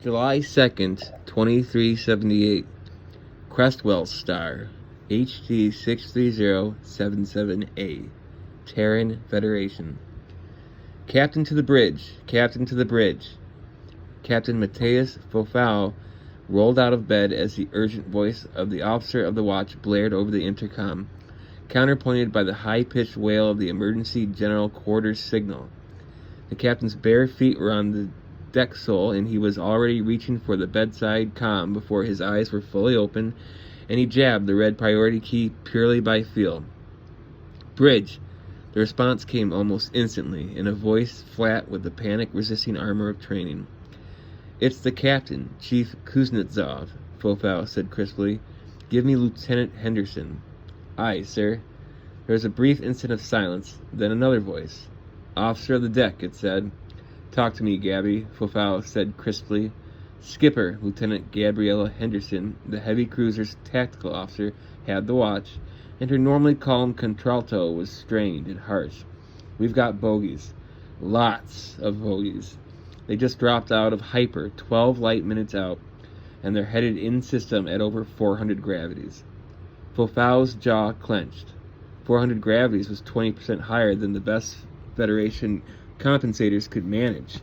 July 2nd, 2378. Crestwell star, HG 63077A, Terran Federation. Captain to the bridge, Captain to the bridge. Captain Matthias Fofau rolled out of bed as the urgent voice of the officer of the watch blared over the intercom, counterpointed by the high-pitched wail of the emergency general quarters signal. The captain's bare feet were on the deck sole, and he was already reaching for the bedside comm before his eyes were fully open, and he jabbed the red priority key purely by feel. Bridge! The response came almost instantly, in a voice flat with the panic-resisting armor of training. "It's the captain, Chief Kuznetsov," Fofau said crisply. "Give me Lieutenant Henderson." "Aye, sir." There was a brief instant of silence, then another voice. "Officer of the deck," it said. "Talk to me, Gabby," Fofau said crisply. Skipper, Lieutenant Gabriella Henderson, the heavy cruiser's tactical officer, had the watch, and her normally calm contralto was strained and harsh. "We've got bogeys. Lots of bogeys. They just dropped out of hyper 12 light minutes out, and they're headed in system at over 400 gravities." Fofau's jaw clenched. 400 gravities was 20% higher than the best Federation compensators could manage,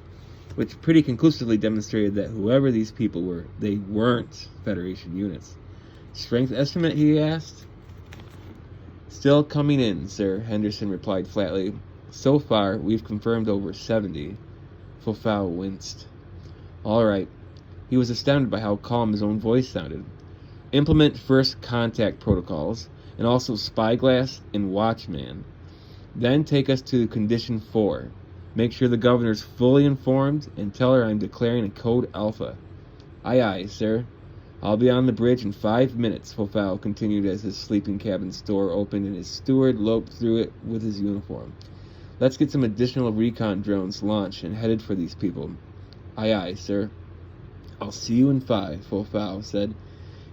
which pretty conclusively demonstrated that whoever these people were, they weren't Federation units. "Strength estimate?" he asked. "Still coming in, sir," Henderson replied flatly. "So far, we've confirmed over 70. Fofau winced. "All right." He was astounded by how calm his own voice sounded. "Implement first contact protocols, and also spyglass and watchman. Then take us to condition 4. Make sure the governor's fully informed, and tell her I'm declaring a code alpha." "Aye, aye, sir." "I'll be on the bridge in 5 minutes," Fofau continued as his sleeping cabin's door opened and his steward loped through it with his uniform. "Let's get some additional recon drones launched and headed for these people." "Aye, aye, sir." "I'll see you in 5, Fofau said.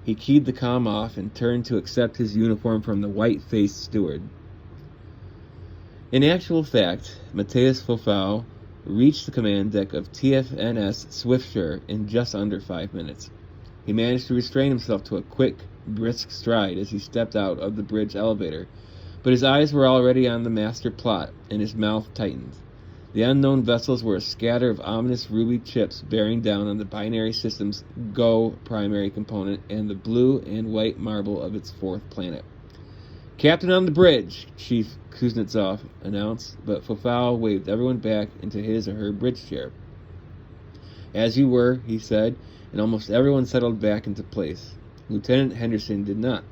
He keyed the comm off and turned to accept his uniform from the white-faced steward. In actual fact, Matthias Fofau reached the command deck of TFNS Swiftsure in just under 5 minutes. He managed to restrain himself to a quick, brisk stride as he stepped out of the bridge elevator, but his eyes were already on the master plot, and his mouth tightened. The unknown vessels were a scatter of ominous ruby chips bearing down on the binary system's Go primary component and the blue and white marble of its fourth planet. "Captain on the bridge," Chief Kuznetsov announced, but Fofau waved everyone back into his or her bridge chair. "As you were," he said, and almost everyone settled back into place. Lieutenant Henderson did not.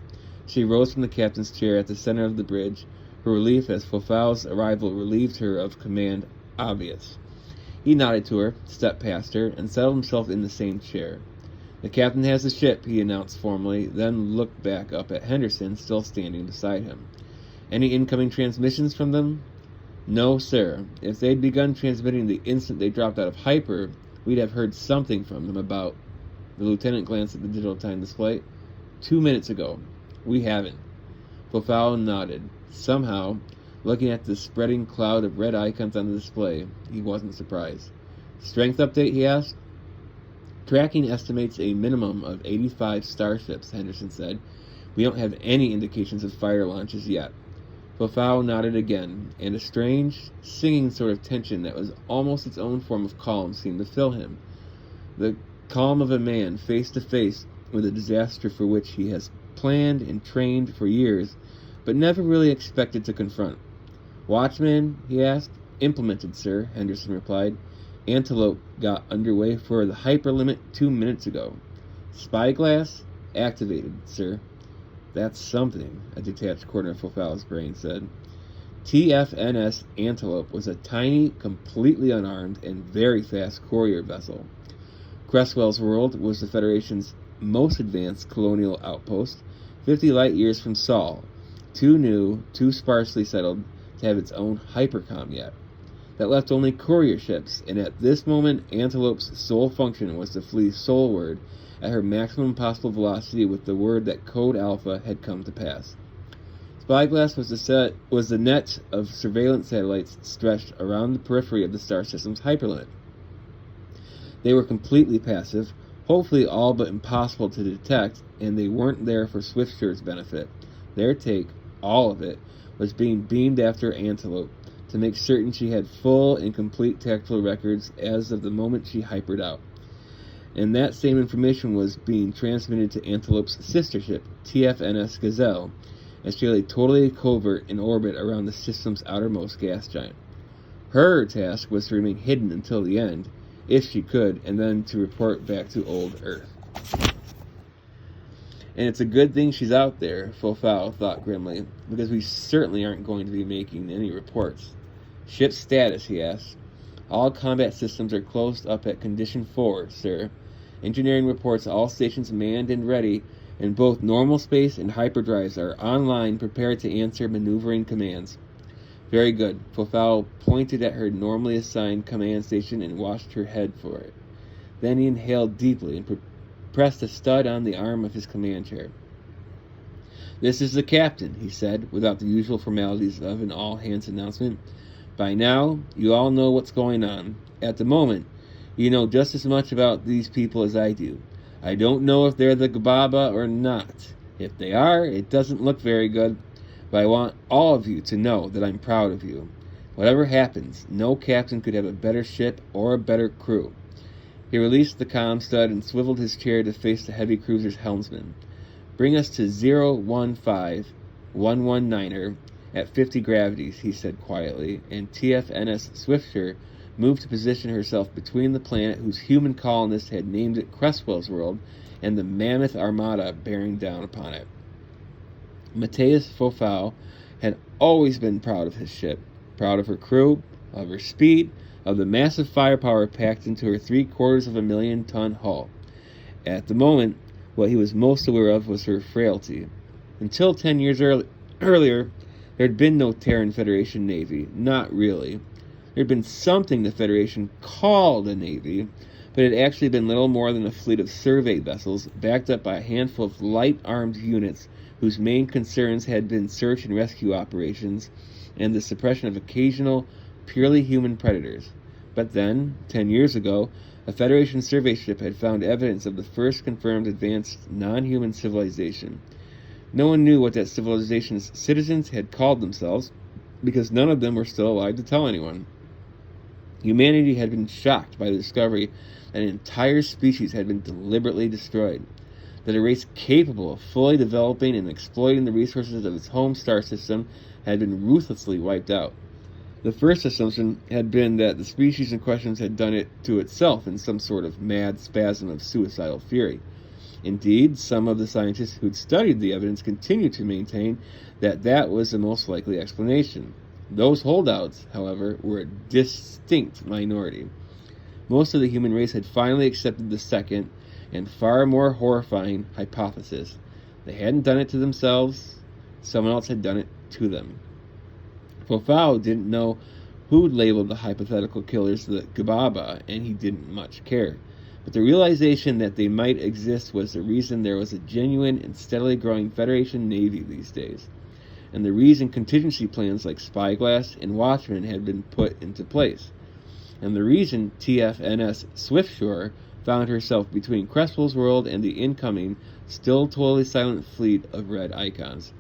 She rose from the captain's chair at the center of the bridge, her relief as Fofau's arrival relieved her of command obvious. He nodded to her, stepped past her, and settled himself in the same chair. "The captain has the ship," he announced formally, then looked back up at Henderson, still standing beside him. "Any incoming transmissions from them?" "No, sir. If they'd begun transmitting the instant they dropped out of hyper, we'd have heard something from them about..." The lieutenant glanced at the digital time display. 2 minutes ago. "We haven't." Fofau nodded. Somehow, looking at the spreading cloud of red icons on the display, he wasn't surprised. "Strength update?" he asked. "Tracking estimates a minimum of 85 starships," Henderson said. "We don't have any indications of fire launches yet." Fofau nodded again, and a strange, singing sort of tension that was almost its own form of calm seemed to fill him. The calm of a man face to face with a disaster for which he has planned and trained for years, but never really expected to confront. "Watchman?" he asked. "Implemented, sir," Henderson replied. "Antelope got underway for the hyperlimit 2 minutes ago." "Spyglass?" "Activated, sir." "That's something," a detached corner of Fofau's brain said. TFNS Antelope was a tiny, completely unarmed, and very fast courier vessel. Crestwell's world was the Federation's most advanced colonial outpost, 50 light-years from Sol, too new, too sparsely settled to have its own hypercom yet. That left only courier ships, and at this moment Antelope's sole function was to flee solward at her maximum possible velocity with the word that Code Alpha had come to pass. Spyglass was the net of surveillance satellites stretched around the periphery of the star system's hyperlimit. They were completely passive, hopefully all but impossible to detect, and they weren't there for Swiftshore's benefit. Their take, all of it, was being beamed after Antelope, to make certain she had full and complete tactile records as of the moment she hypered out. And that same information was being transmitted to Antelope's sister ship, TFNS Gazelle, as she lay totally covert in orbit around the system's outermost gas giant. Her task was to remain hidden until the end, if she could, and then to report back to old Earth. And it's a good thing she's out there, Fofao thought grimly, because we certainly aren't going to be making any reports. Ship status, he asked. All combat systems are closed up at Condition 4, sir. Engineering reports all stations manned and ready, and both normal space and hyperdrives are online, prepared to answer maneuvering commands. Very good. Fofao pointed at her normally assigned command station and washed her head for it. Then he inhaled deeply and pressed a stud on the arm of his command chair. This is the captain, he said, without the usual formalities of an all-hands announcement. By now, you all know what's going on. At the moment, you know just as much about these people as I do. I don't know if they're the Gbaba or not. If they are, it doesn't look very good. But I want all of you to know that I'm proud of you. Whatever happens, no captain could have a better ship or a better crew. He released the comm stud and swiveled his chair to face the heavy cruiser's helmsman. Bring us to 015119er at 50 gravities, he said quietly, and TFNS Swiftsure moved to position herself between the planet whose human colonists had named it Crestwell's world and the mammoth armada bearing down upon it. Matthias Fofao had always been proud of his ship, proud of her crew, of her speed, of the massive firepower packed into her 750,000-ton hull. At the moment, what he was most aware of was her frailty. Until 10 years earlier, there had been no Terran Federation Navy, not really. There had been something the Federation called a navy, but it had actually been little more than a fleet of survey vessels backed up by a handful of light-armed units whose main concerns had been search and rescue operations and the suppression of occasional, purely human predators. But then, 10 years ago, a Federation survey ship had found evidence of the first confirmed advanced non-human civilization. No one knew what that civilization's citizens had called themselves, because none of them were still alive to tell anyone. Humanity had been shocked by the discovery that an entire species had been deliberately destroyed, that a race capable of fully developing and exploiting the resources of its home star system had been ruthlessly wiped out. The first assumption had been that the species in question had done it to itself in some sort of mad spasm of suicidal fury. Indeed, some of the scientists who'd studied the evidence continued to maintain that that was the most likely explanation. Those holdouts, however, were a distinct minority. Most of the human race had finally accepted the second, and far more horrifying, hypothesis. They hadn't done it to themselves, someone else had done it to them. Fofao didn't know who'd labeled the hypothetical killers the Gbaba, and he didn't much care. But the realization that they might exist was the reason there was a genuine and steadily growing Federation Navy these days, and the reason contingency plans like Spyglass and Watchmen had been put into place, and the reason TFNS Swiftsure found herself between Crestwell's world and the incoming, still totally silent fleet of red icons.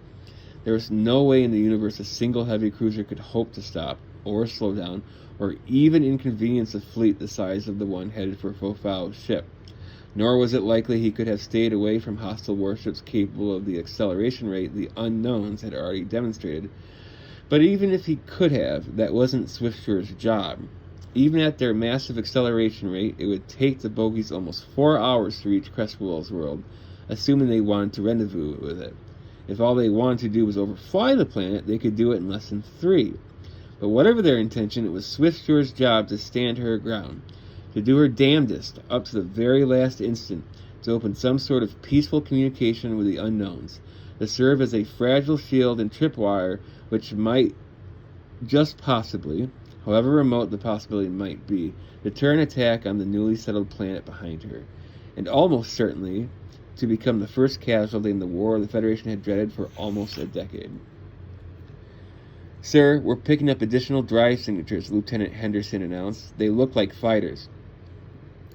There was no way in the universe a single heavy cruiser could hope to stop, or slow down, or even inconvenience a fleet the size of the one headed for Fofao's ship. Nor was it likely he could have stayed away from hostile warships capable of the acceleration rate the unknowns had already demonstrated. But even if he could have, that wasn't Swiftshore's job. Even at their massive acceleration rate, it would take the bogies almost 4 hours to reach Crestwell's world, assuming they wanted to rendezvous with it. If all they wanted to do was overfly the planet, they could do it in less than 3. But whatever their intention, it was Swiftshore's job to stand her ground, to do her damnedest up to the very last instant, to open some sort of peaceful communication with the unknowns, to serve as a fragile shield and tripwire which might, just possibly, however remote the possibility might be, deter an attack on the newly settled planet behind her, and almost certainly to become the first casualty in the war the Federation had dreaded for almost a decade. Sir, we're picking up additional drive signatures, Lieutenant Henderson announced. They look like fighters.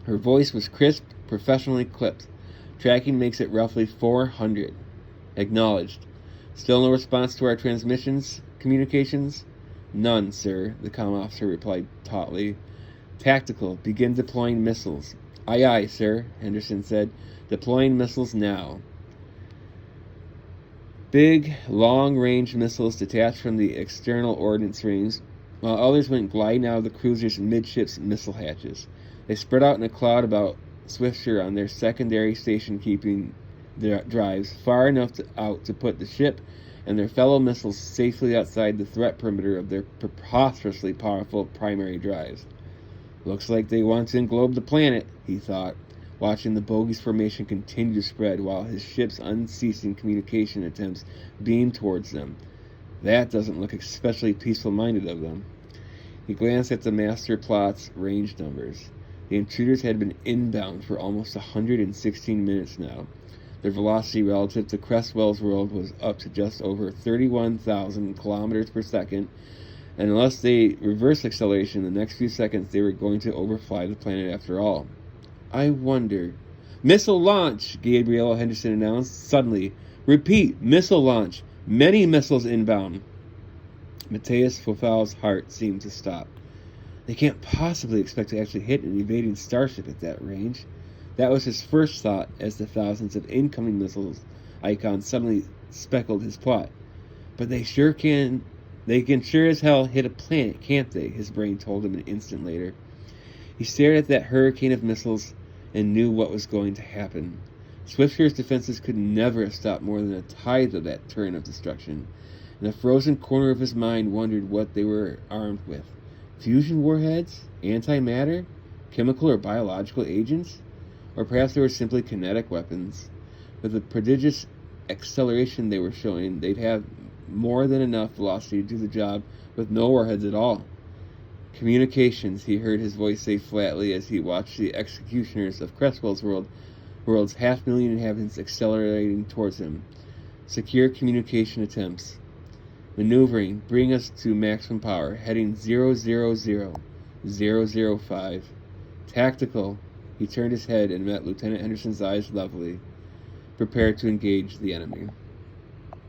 Her voice was crisp, professionally clipped. Tracking makes it roughly 400. Acknowledged. Still no response to our communications? None, sir, the comm officer replied tautly. Tactical. Begin deploying missiles. Aye, aye, sir, Henderson said. Deploying missiles now. Big, long-range missiles detached from the external ordnance rings, while others went gliding out of the cruiser's midships missile hatches. They spread out in a cloud about Swiftsure on their secondary station-keeping drives, far enough out to put the ship and their fellow missiles safely outside the threat perimeter of their preposterously powerful primary drives. Looks like they want to englobe the planet, he thought, watching the bogies formation continue to spread while his ship's unceasing communication attempts beamed towards them. That doesn't look especially peaceful-minded of them. He glanced at the master plot's range numbers. The intruders had been inbound for almost 116 minutes now. Their velocity relative to Crestwell's world was up to just over 31,000 kilometers per second, and unless they reversed acceleration in the next few seconds, they were going to overfly the planet after all. I wonder... Missile launch, Gabriel Henderson announced suddenly. Repeat, missile launch. Many missiles inbound. Mateus Fofal's heart seemed to stop. They can't possibly expect to actually hit an evading starship at that range. That was his first thought as the thousands of incoming missiles icons suddenly speckled his plot. But they can sure as hell hit a planet, can't they? His brain told him an instant later. He stared at that hurricane of missiles and knew what was going to happen. Swiftshure's defenses could never have stopped more than a tithe of that torrent of destruction. In a frozen corner of his mind wondered what they were armed with. Fusion warheads? Antimatter? Chemical or biological agents? Or perhaps they were simply kinetic weapons. With the prodigious acceleration they were showing, they'd have more than enough velocity to do the job with no warheads at all. Communications, he heard his voice say flatly as he watched the executioners of Crestwell's world's 500,000 inhabitants accelerating towards him. Secure communication attempts. Maneuvering, bring us to maximum power, heading 000-005. Tactical. He turned his head and met Lieutenant Henderson's eyes levelly. Prepare to engage the enemy.